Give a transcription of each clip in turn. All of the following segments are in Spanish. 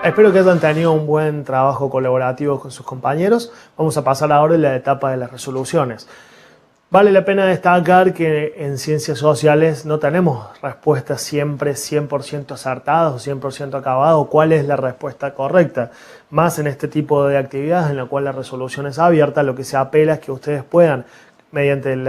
Espero que hayan tenido un buen trabajo colaborativo con sus compañeros. Vamos a pasar ahora a la etapa de las resoluciones. Vale la pena destacar que en ciencias sociales no tenemos respuestas siempre 100% acertadas o 100% acabadas o cuál es la respuesta correcta. Más en este tipo de actividades en la cual la resolución es abierta, lo que se apela es que ustedes puedan, mediante el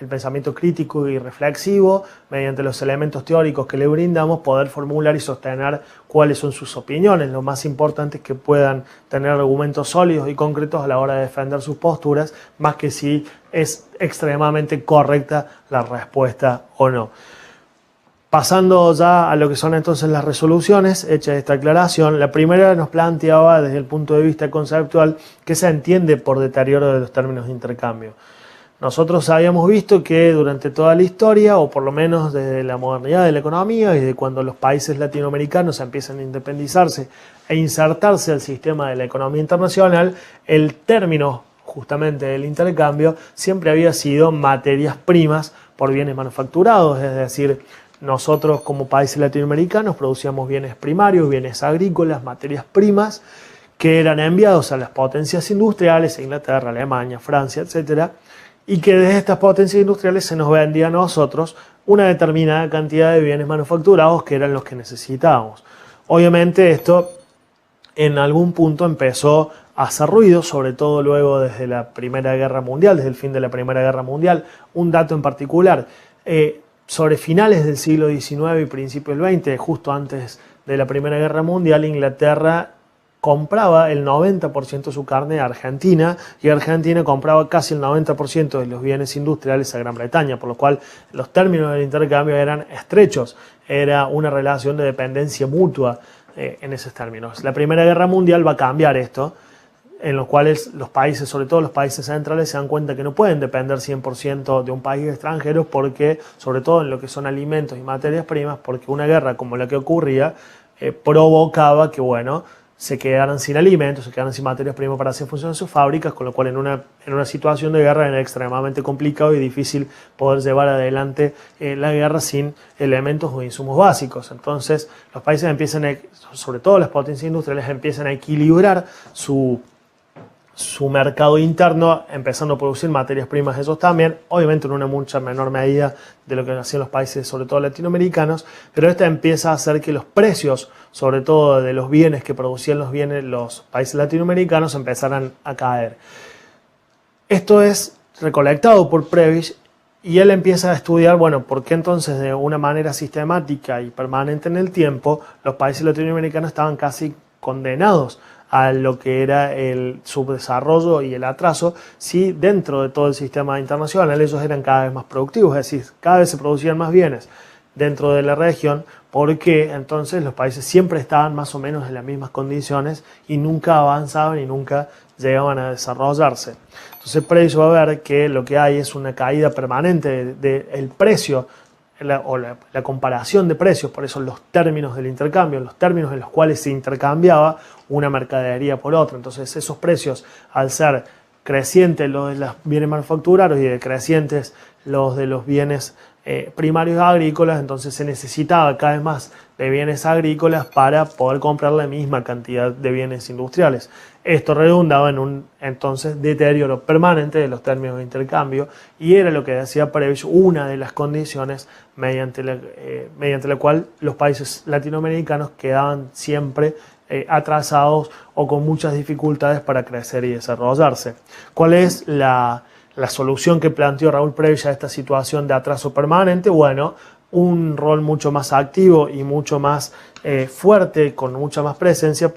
pensamiento crítico y reflexivo, mediante los elementos teóricos que le brindamos, poder formular y sostener cuáles son sus opiniones. Lo más importante es que puedan tener argumentos sólidos y concretos a la hora de defender sus posturas, más que si es extremadamente correcta la respuesta o no. Pasando ya a lo que son entonces las resoluciones, hecha esta aclaración, la primera nos planteaba desde el punto de vista conceptual qué se entiende por deterioro de los términos de intercambio. Nosotros habíamos visto que durante toda la historia, o por lo menos desde la modernidad de la economía, desde cuando los países latinoamericanos empiezan a independizarse e insertarse al sistema de la economía internacional, el término justamente del intercambio siempre había sido materias primas por bienes manufacturados, es decir, nosotros como países latinoamericanos producíamos bienes primarios, bienes agrícolas, materias primas, que eran enviados a las potencias industriales, Inglaterra, Alemania, Francia, etcétera, y que desde estas potencias industriales se nos vendía a nosotros una determinada cantidad de bienes manufacturados que eran los que necesitábamos. Obviamente esto en algún punto empezó a hacer ruido, sobre todo luego desde la Primera Guerra Mundial, desde el fin de la Primera Guerra Mundial. Un dato en particular, sobre finales del siglo XIX y principios del XX, justo antes de la Primera Guerra Mundial, Inglaterra compraba el 90% de su carne a Argentina y Argentina compraba casi el 90% de los bienes industriales a Gran Bretaña, por lo cual los términos del intercambio eran estrechos, era una relación de dependencia mutua en esos términos. La Primera Guerra Mundial va a cambiar esto, en los cuales los países, sobre todo los países centrales, se dan cuenta que no pueden depender 100% de un país extranjero porque, sobre todo en lo que son alimentos y materias primas, porque una guerra como la que ocurría provocaba que, bueno, se quedaran sin alimentos, se quedaran sin materias primas para hacer funcionar sus fábricas, con lo cual en una situación de guerra era extremadamente complicado y difícil poder llevar adelante la guerra sin elementos o insumos básicos. Entonces los países empiezan, sobre todo las potencias industriales, empiezan a equilibrar su mercado interno, empezando a producir materias primas esos también, obviamente en una mucha menor medida de lo que hacían los países, sobre todo latinoamericanos, pero esta empieza a hacer que los precios, sobre todo de los bienes que producían los países latinoamericanos, empezaran a caer. Esto es recolectado por Prebisch y él empieza a estudiar, bueno, por qué entonces de una manera sistemática y permanente en el tiempo, los países latinoamericanos estaban casi condenados a lo que era el subdesarrollo y el atraso, si dentro de todo el sistema internacional ellos eran cada vez más productivos, es decir, cada vez se producían más bienes dentro de la región, porque entonces los países siempre estaban más o menos en las mismas condiciones y nunca avanzaban y nunca llegaban a desarrollarse. Entonces Prebisch va a ver que lo que hay es una caída permanente del precio, la comparación de precios, por eso los términos del intercambio, los términos en los cuales se intercambiaba una mercadería por otra. Entonces esos precios, al ser crecientes los de los bienes manufacturados y decrecientes los de los bienes primarios agrícolas, entonces se necesitaba cada vez más de bienes agrícolas para poder comprar la misma cantidad de bienes industriales. Esto redundaba en un entonces deterioro permanente de los términos de intercambio y era lo que decía Prebisch una de las condiciones mediante la cual los países latinoamericanos quedaban siempre atrasados o con muchas dificultades para crecer y desarrollarse. ¿Cuál es la solución que planteó Raúl Prebisch a esta situación de atraso permanente? Bueno, un rol mucho más activo y mucho más fuerte, con mucha más presencia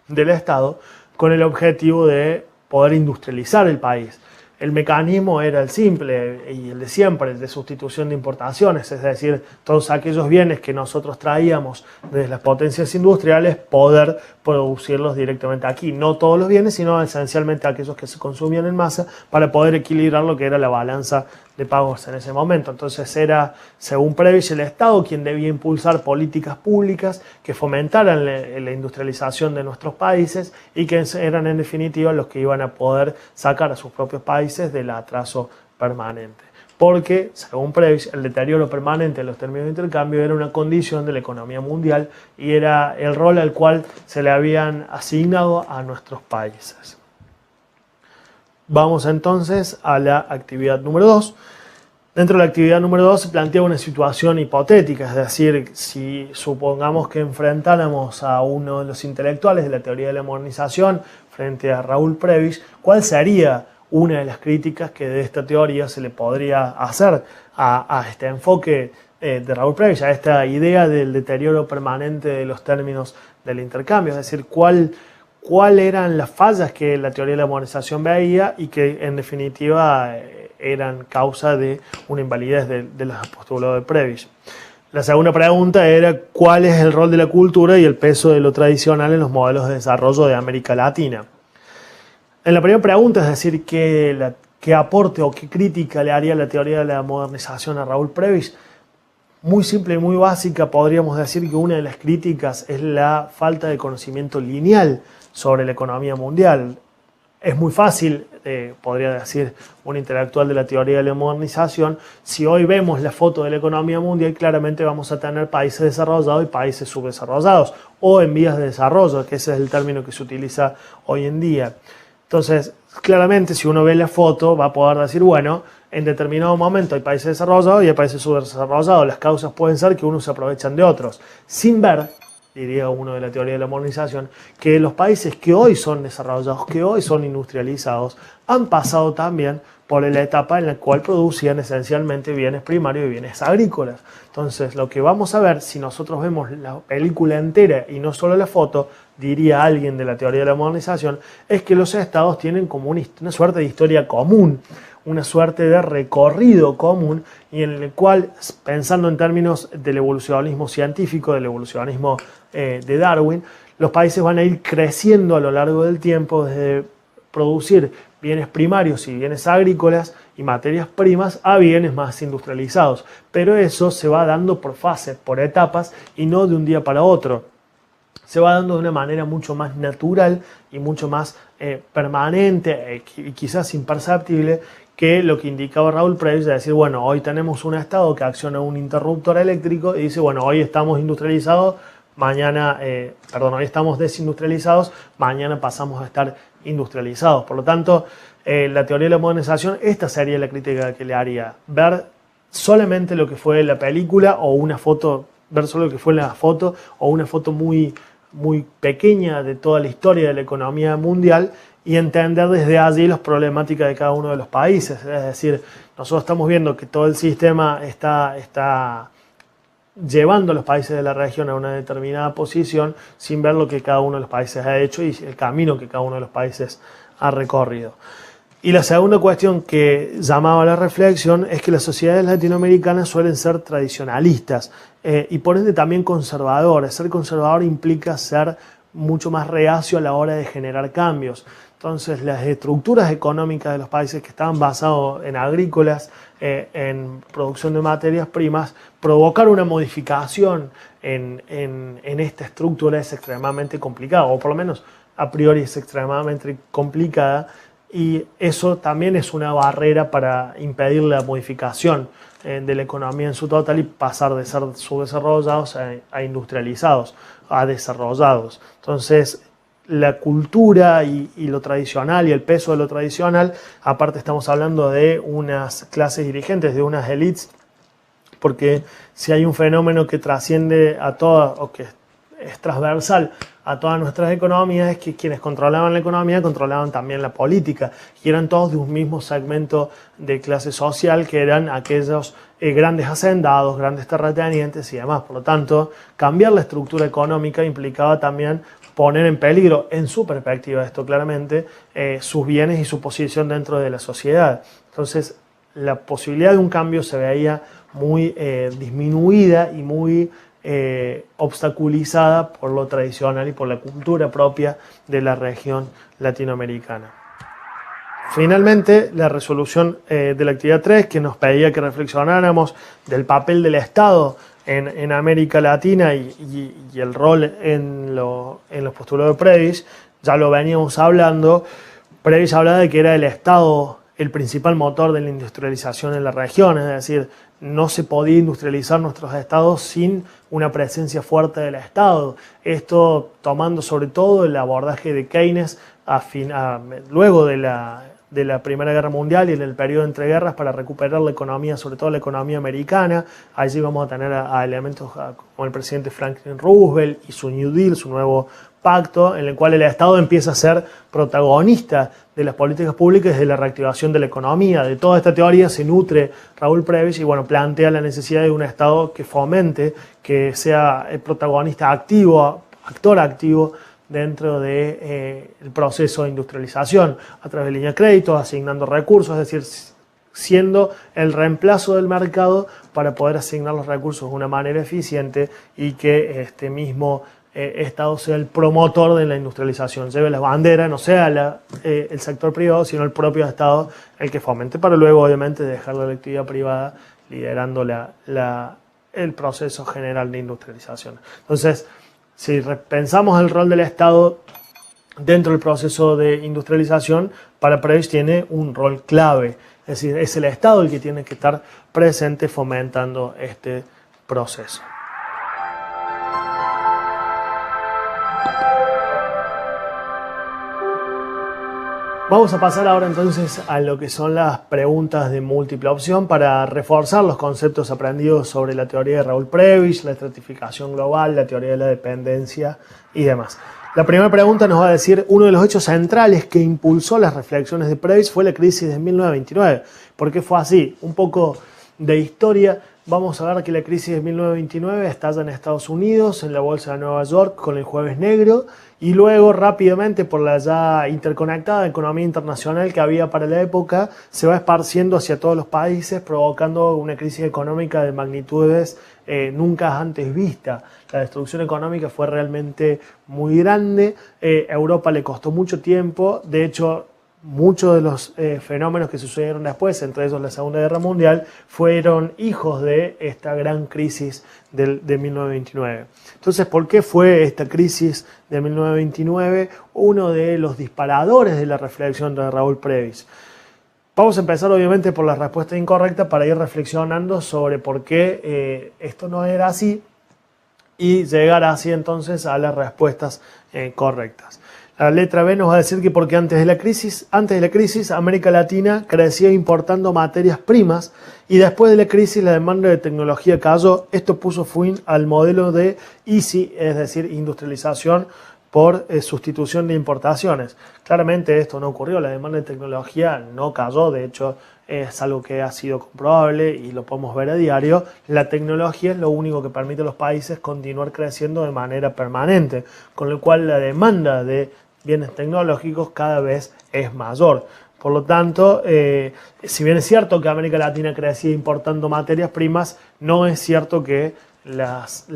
del Estado, con el objetivo de poder industrializar el país. El mecanismo era el simple y el de siempre, el de sustitución de importaciones, es decir, todos aquellos bienes que nosotros traíamos desde las potencias industriales, poder producirlos directamente aquí. No todos los bienes, sino esencialmente aquellos que se consumían en masa para poder equilibrar lo que era la balanza de pagos en ese momento. Entonces era, según Prebisch, el Estado quien debía impulsar políticas públicas que fomentaran la industrialización de nuestros países y que eran en definitiva los que iban a poder sacar a sus propios países del atraso permanente. porque, según Previs, el deterioro permanente de los términos de intercambio era una condición de la economía mundial y era el rol al cual se le habían asignado a nuestros países. Vamos entonces a la actividad número 2. Dentro de la actividad número 2 se plantea una situación hipotética, es decir, si supongamos que enfrentáramos a uno de los intelectuales de la teoría de la modernización frente a Raúl Previs, ¿cuál sería una de las críticas que de esta teoría se le podría hacer a este enfoque de Raúl Previs, a esta idea del deterioro permanente de los términos del intercambio? Es decir, ¿cuál eran las fallas que la teoría de la modernización veía y que en definitiva eran causa de una invalidez de los postulados de Previs? La segunda pregunta era ¿cuál es el rol de la cultura y el peso de lo tradicional en los modelos de desarrollo de América Latina? En la primera pregunta, es decir, ¿qué aporte o qué crítica le haría la teoría de la modernización a Raúl Previs? Muy simple y muy básica, podríamos decir que una de las críticas es la falta de conocimiento lineal sobre la economía mundial. Es muy fácil, podría decir un intelectual de la teoría de la modernización, si hoy vemos la foto de la economía mundial, claramente vamos a tener países desarrollados y países subdesarrollados, o en vías de desarrollo, que ese es el término que se utiliza hoy en día. Entonces, claramente, si uno ve la foto, va a poder decir, bueno, en determinado momento hay países desarrollados y hay países subdesarrollados. Las causas pueden ser que unos se aprovechan de otros, sin ver, diría uno de la teoría de la modernización, que los países que hoy son desarrollados, que hoy son industrializados, han pasado también por la etapa en la cual producían esencialmente bienes primarios y bienes agrícolas. Entonces, lo que vamos a ver, si nosotros vemos la película entera y no solo la foto, diría alguien de la teoría de la modernización, es que los estados tienen como una suerte de historia común, una suerte de recorrido común, y en el cual, pensando en términos del evolucionismo científico, del evolucionismo de Darwin, los países van a ir creciendo a lo largo del tiempo desde producir bienes primarios y bienes agrícolas y materias primas a bienes más industrializados. Pero eso se va dando por fases, por etapas y no de un día para otro. Se va dando de una manera mucho más natural y mucho más permanente y quizás imperceptible que lo que indicaba Raúl Previs, de decir, bueno, hoy tenemos un estado que acciona un interruptor eléctrico y dice, bueno, hoy estamos industrializados, mañana, hoy estamos desindustrializados, mañana pasamos a estar industrializados. Por lo tanto, la teoría de la modernización, esta sería la crítica que le haría. Ver solamente lo que fue la película o una foto, ver solo lo que fue la foto o una foto muy pequeña de toda la historia de la economía mundial y entender desde allí las problemáticas de cada uno de los países. Es decir, nosotros estamos viendo que todo el sistema está llevando a los países de la región a una determinada posición sin ver lo que cada uno de los países ha hecho y el camino que cada uno de los países ha recorrido. Y la segunda cuestión que llamaba a la reflexión es que las sociedades latinoamericanas suelen ser tradicionalistas y por ende también conservadoras. Ser conservador implica ser mucho más reacio a la hora de generar cambios. Entonces, las estructuras económicas de los países que estaban basados en agrícolas, en producción de materias primas, provocar una modificación en esta estructura es extremadamente complicado, o por lo menos a priori es extremadamente complicada, y eso también es una barrera para impedir la modificación de la economía en su total y pasar de ser subdesarrollados a industrializados, a desarrollados. Entonces, la cultura y lo tradicional y el peso de lo tradicional, aparte estamos hablando de unas clases dirigentes, de unas élites, porque si hay un fenómeno que trasciende a todas, o que es transversal a todas nuestras economías, es que quienes controlaban la economía controlaban también la política y eran todos de un mismo segmento de clase social, que eran aquellos grandes hacendados, grandes terratenientes y demás. Por lo tanto, cambiar la estructura económica implicaba también poner en peligro, en su perspectiva esto claramente, sus bienes y su posición dentro de la sociedad. Entonces, la posibilidad de un cambio se veía muy disminuida y muy obstaculizada por lo tradicional y por la cultura propia de la región latinoamericana. Finalmente, la resolución de la actividad 3, que nos pedía que reflexionáramos del papel del Estado en América Latina y el rol en los postulados de Previs, ya lo veníamos hablando. Previs hablaba de que era el Estado el principal motor de la industrialización en la región, es decir, no se podía industrializar nuestros estados sin una presencia fuerte del Estado. Esto tomando sobre todo el abordaje de Keynes luego de la Primera Guerra Mundial y en el periodo entre guerras para recuperar la economía, sobre todo la economía americana. Allí vamos a tener a elementos como el presidente Franklin Roosevelt y su New Deal, su nuevo pacto, en el cual el Estado empieza a ser protagonista de las políticas públicas y de la reactivación de la economía. De toda esta teoría se nutre Raúl Prebisch y plantea la necesidad de un Estado que fomente, que sea el protagonista activo, actor activo dentro del proceso de industrialización, a través de línea de crédito, asignando recursos, es decir, siendo el reemplazo del mercado para poder asignar los recursos de una manera eficiente y que este mismo Estado sea el promotor de la industrialización, lleve la bandera, no sea el sector privado, sino el propio Estado el que fomente, para luego obviamente dejar la actividad privada liderando el proceso general de industrialización. Entonces, si pensamos el rol del Estado dentro del proceso de industrialización, para Prebisch tiene un rol clave, es decir, es el Estado el que tiene que estar presente fomentando este proceso. Vamos a pasar ahora entonces a lo que son las preguntas de múltiple opción para reforzar los conceptos aprendidos sobre la teoría de Raúl Prebisch, la estratificación global, la teoría de la dependencia y demás. La primera pregunta nos va a decir, uno de los hechos centrales que impulsó las reflexiones de Prebisch fue la crisis de 1929. ¿Por qué fue así? Un poco de historia. Vamos a ver que la crisis de 1929 estalla en Estados Unidos, en la bolsa de Nueva York, con el Jueves Negro, y luego rápidamente por la ya interconectada economía internacional que había para la época, se va esparciendo hacia todos los países, provocando una crisis económica de magnitudes nunca antes vista. La destrucción económica fue realmente muy grande, Europa le costó mucho tiempo, de hecho, muchos de los fenómenos que sucedieron después, entre ellos la Segunda Guerra Mundial, fueron hijos de esta gran crisis de 1929. Entonces, ¿por qué fue esta crisis de 1929 uno de los disparadores de la reflexión de Raúl Prebisch? Vamos a empezar obviamente por la respuesta incorrecta para ir reflexionando sobre por qué esto no era así y llegar así entonces a las respuestas correctas. La letra B nos va a decir que porque antes de la crisis, América Latina crecía importando materias primas y después de la crisis la demanda de tecnología cayó. Esto puso fin al modelo de ISI, es decir, industrialización por sustitución de importaciones. Claramente esto no ocurrió, la demanda de tecnología no cayó, de hecho es algo que ha sido comprobable y lo podemos ver a diario. La tecnología es lo único que permite a los países continuar creciendo de manera permanente, con lo cual la demanda de bienes tecnológicos cada vez es mayor. Por lo tanto, si bien es cierto que América Latina crecía importando materias primas, no es cierto que las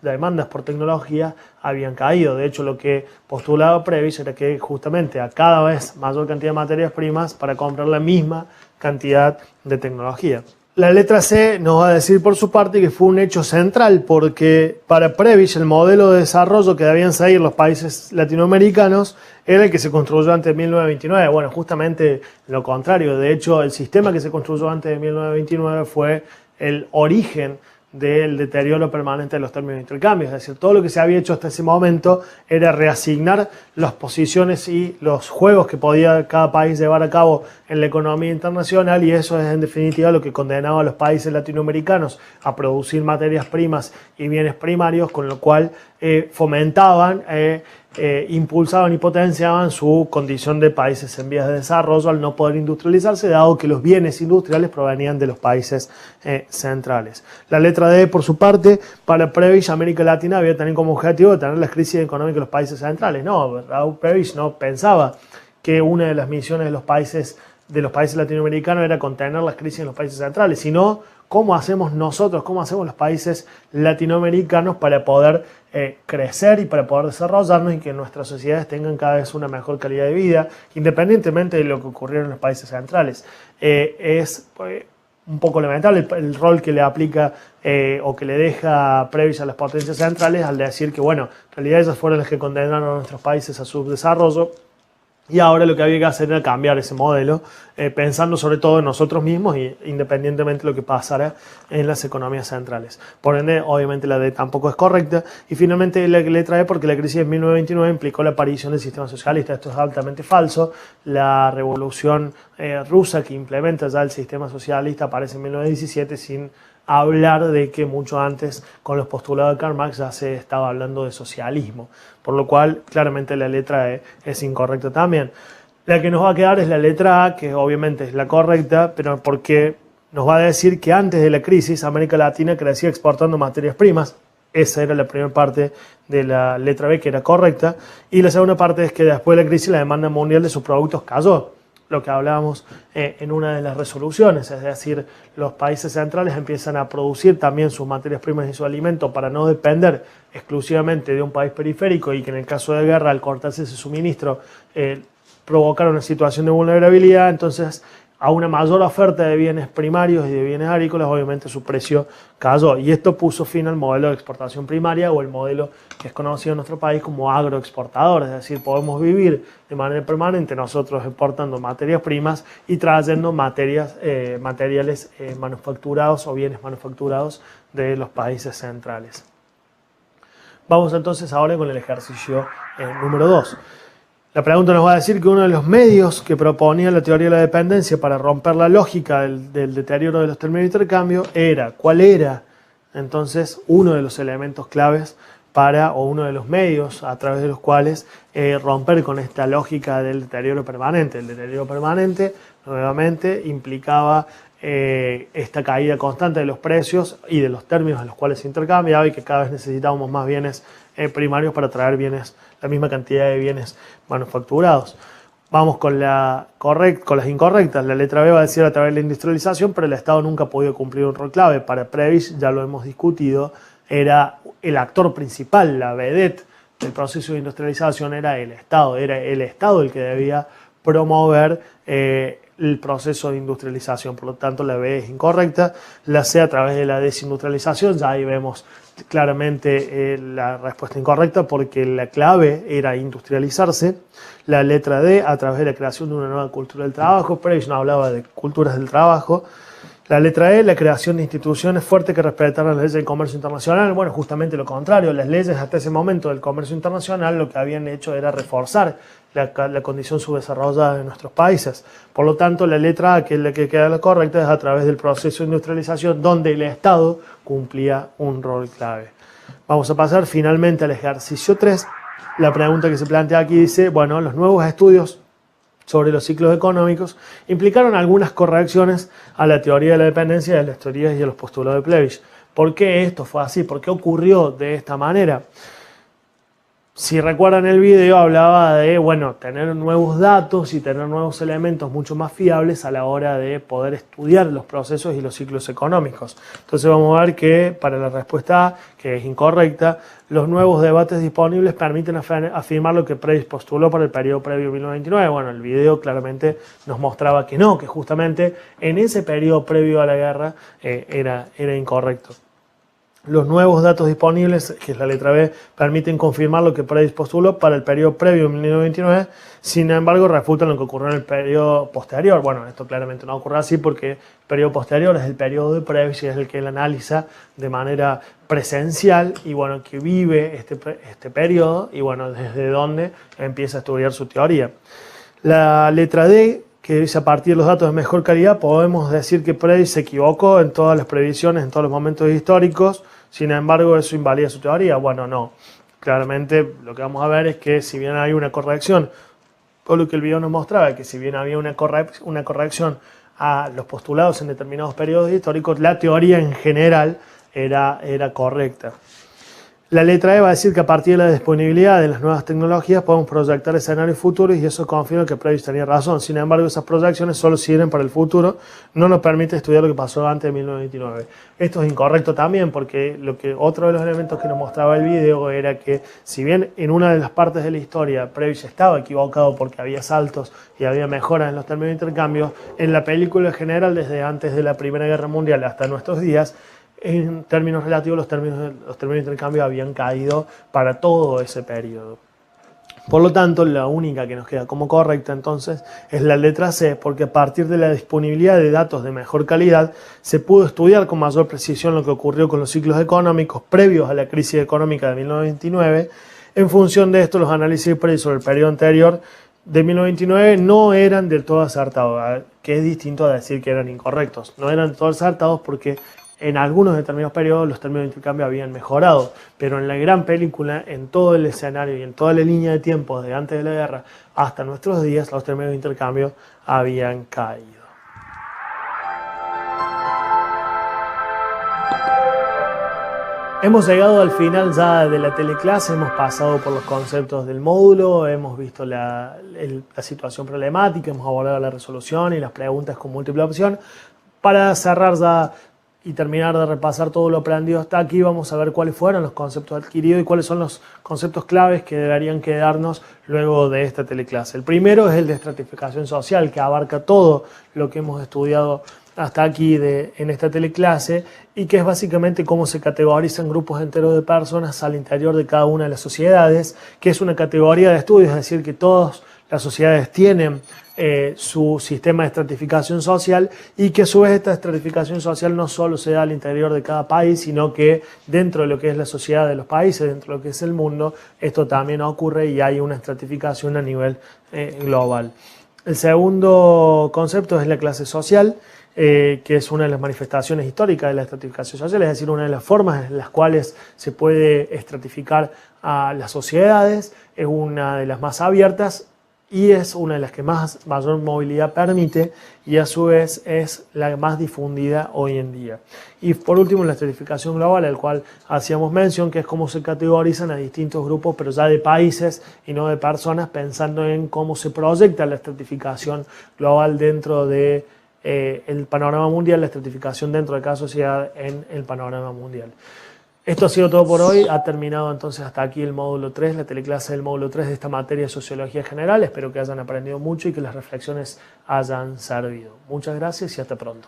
demandas por tecnología habían caído. De hecho, lo que postulaba Prebisch era que justamente a cada vez mayor cantidad de materias primas para comprar la misma cantidad de tecnología. La letra C nos va a decir por su parte que fue un hecho central porque para Prebisch el modelo de desarrollo que debían seguir los países latinoamericanos era el que se construyó antes de 1929. Bueno, justamente lo contrario. De hecho, el sistema que se construyó antes de 1929 fue el origen del deterioro permanente de los términos de intercambio. Es decir, todo lo que se había hecho hasta ese momento era reasignar las posiciones y los juegos que podía cada país llevar a cabo en la economía internacional, y eso es en definitiva lo que condenaba a los países latinoamericanos a producir materias primas y bienes primarios, con lo cual fomentaban, impulsaban y potenciaban su condición de países en vías de desarrollo al no poder industrializarse, dado que los bienes industriales provenían de los países centrales. La letra D, por su parte, para Prebisch, América Latina había tenido como objetivo tener las crisis económicas de los países centrales. No, Raúl Prebisch no pensaba que una de las misiones de los países latinoamericanos era contener las crisis en los países centrales, sino cómo hacemos nosotros, cómo hacemos los países latinoamericanos para poder crecer y para poder desarrollarnos y que nuestras sociedades tengan cada vez una mejor calidad de vida, independientemente de lo que ocurriera en los países centrales. Es un poco lamentable el rol que le aplica o que le deja Prebisch a las potencias centrales al decir que, bueno, en realidad ellas fueron las que condenaron a nuestros países a su desarrollo Y ahora lo que había que hacer era cambiar ese modelo, pensando sobre todo en nosotros mismos y independientemente de lo que pasara en las economías centrales. Por ende, obviamente la D tampoco es correcta. Y finalmente la letra E, porque la crisis de 1929 implicó la aparición del sistema socialista. Esto es altamente falso. La revolución rusa que implementa ya el sistema socialista aparece en 1917 sin hablar de que mucho antes con los postulados de Karl Marx ya se estaba hablando de socialismo, por lo cual claramente la letra E es incorrecta también. La que nos va a quedar es la letra A, que obviamente es la correcta, pero porque nos va a decir que antes de la crisis América Latina crecía exportando materias primas. Esa era la primera parte de la letra B, que era correcta, y la segunda parte es que después de la crisis la demanda mundial de sus productos cayó, lo que hablábamos en una de las resoluciones, es decir, los países centrales empiezan a producir también sus materias primas y su alimento para no depender exclusivamente de un país periférico y que en el caso de guerra, al cortarse ese suministro, provocar una situación de vulnerabilidad. Entonces, a una mayor oferta de bienes primarios y de bienes agrícolas, obviamente su precio cayó. Y esto puso fin al modelo de exportación primaria o el modelo que es conocido en nuestro país como agroexportador. Es decir, podemos vivir de manera permanente nosotros exportando materias primas y trayendo materiales manufacturados o bienes manufacturados de los países centrales. Vamos entonces ahora con el ejercicio número 2. La pregunta nos va a decir que uno de los medios que proponía la teoría de la dependencia para romper la lógica del deterioro de los términos de intercambio ¿cuál era? Entonces, uno de los elementos claves o uno de los medios a través de los cuales romper con esta lógica del deterioro permanente. El deterioro permanente, nuevamente, implicaba esta caída constante de los precios y de los términos en los cuales se intercambiaba y que cada vez necesitábamos más bienes primarios para traer la misma cantidad de bienes manufacturados. Vamos con las incorrectas. La letra B va a decir a través de la industrialización, pero el Estado nunca ha podido cumplir un rol clave. Para Prebisch, ya lo hemos discutido, era el actor principal, la vedette del proceso de industrialización era el Estado. Era el Estado el que debía promover el proceso de industrialización. Por lo tanto, la B es incorrecta. La C a través de la desindustrialización, ya ahí vemos claramente la respuesta incorrecta porque la clave era industrializarse. La letra D a través de la creación de una nueva cultura del trabajo. Prebisch no hablaba de culturas del trabajo. La letra E, la creación de instituciones fuertes que respetaran las leyes del comercio internacional. Bueno, justamente lo contrario. Las leyes hasta ese momento del comercio internacional lo que habían hecho era reforzar la condición subdesarrollada de nuestros países. Por lo tanto, la letra A, que es la que queda la correcta, es a través del proceso de industrialización donde el Estado cumplía un rol clave. Vamos a pasar finalmente al ejercicio 3. La pregunta que se plantea aquí dice, bueno, los nuevos estudios sobre los ciclos económicos implicaron algunas correcciones a la teoría de la dependencia, de las teorías y a los postulados de Prebisch. ¿Por qué esto fue así? ¿Por qué ocurrió de esta manera? Si recuerdan el video, hablaba de, tener nuevos datos y tener nuevos elementos mucho más fiables a la hora de poder estudiar los procesos y los ciclos económicos. Entonces vamos a ver que para la respuesta A, que es incorrecta, los nuevos debates disponibles permiten afirmar lo que Prebisch postuló para el periodo previo a 1929. Bueno, el video claramente nos mostraba que no, que justamente en ese periodo previo a la guerra era incorrecto. Los nuevos datos disponibles, que es la letra B, permiten confirmar lo que Prebisch postuló para el periodo previo a 1929, sin embargo refutan lo que ocurrió en el periodo posterior. Bueno, esto claramente no ocurre así porque el periodo posterior es el periodo de Prebisch y es el que él analiza de manera presencial y que vive este periodo y desde donde empieza a estudiar su teoría. La letra D, que dice a partir de los datos de mejor calidad, podemos decir que Prebisch se equivocó en todas las previsiones, en todos los momentos históricos, sin embargo eso invalida su teoría. Bueno, no. Claramente lo que vamos a ver es que si bien hay una corrección, todo lo que el video nos mostraba, que si bien había una corrección a los postulados en determinados periodos históricos, la teoría en general era correcta. La letra E va a decir que a partir de la disponibilidad de las nuevas tecnologías podemos proyectar escenarios futuros y eso confirma que Prebisch tenía razón. Sin embargo, esas proyecciones solo sirven para el futuro, no nos permite estudiar lo que pasó antes de 1929. Esto es incorrecto también porque otro de los elementos que nos mostraba el video era que si bien en una de las partes de la historia Prebisch estaba equivocado porque había saltos y había mejoras en los términos de intercambio, en la película en general desde antes de la Primera Guerra Mundial hasta nuestros días, en términos relativos, los términos de intercambio habían caído para todo ese periodo. Por lo tanto, la única que nos queda como correcta entonces es la letra C, porque a partir de la disponibilidad de datos de mejor calidad se pudo estudiar con mayor precisión lo que ocurrió con los ciclos económicos previos a la crisis económica de 1929. En función de esto, los análisis previos sobre el periodo anterior de 1929 no eran del todo acertados, que es distinto a decir que eran incorrectos. No eran del todo acertados porque en algunos determinados periodos los términos de intercambio habían mejorado, pero en la gran película, en todo el escenario y en toda la línea de tiempo de antes de la guerra hasta nuestros días, los términos de intercambio habían caído. Hemos llegado al final ya de la teleclase, hemos pasado por los conceptos del módulo, hemos visto la situación problemática, hemos abordado la resolución y las preguntas con múltiple opción. Para cerrar ya y terminar de repasar todo lo aprendido hasta aquí, vamos a ver cuáles fueron los conceptos adquiridos y cuáles son los conceptos claves que deberían quedarnos luego de esta teleclase. El primero es el de estratificación social, que abarca todo lo que hemos estudiado hasta aquí en esta teleclase y que es básicamente cómo se categorizan grupos enteros de personas al interior de cada una de las sociedades, que es una categoría de estudio, es decir, que todas las sociedades tienen su sistema de estratificación social y que a su vez esta estratificación social no solo se da al interior de cada país, sino que dentro de lo que es la sociedad de los países, dentro de lo que es el mundo, esto también ocurre y hay una estratificación a nivel global. El segundo concepto es la clase social, que es una de las manifestaciones históricas de la estratificación social, es decir, una de las formas en las cuales se puede estratificar a las sociedades, es una de las más abiertas y es una de las que mayor movilidad permite y a su vez es la más difundida hoy en día. Y por último, la estratificación global, al cual hacíamos mención, que es cómo se categorizan a distintos grupos, pero ya de países y no de personas, pensando en cómo se proyecta la estratificación global dentro de el panorama mundial, la estratificación dentro de cada sociedad en el panorama mundial. Esto ha sido todo por hoy, ha terminado entonces hasta aquí el módulo 3, la teleclase del módulo 3 de esta materia de Sociología General. Espero que hayan aprendido mucho y que las reflexiones hayan servido. Muchas gracias y hasta pronto.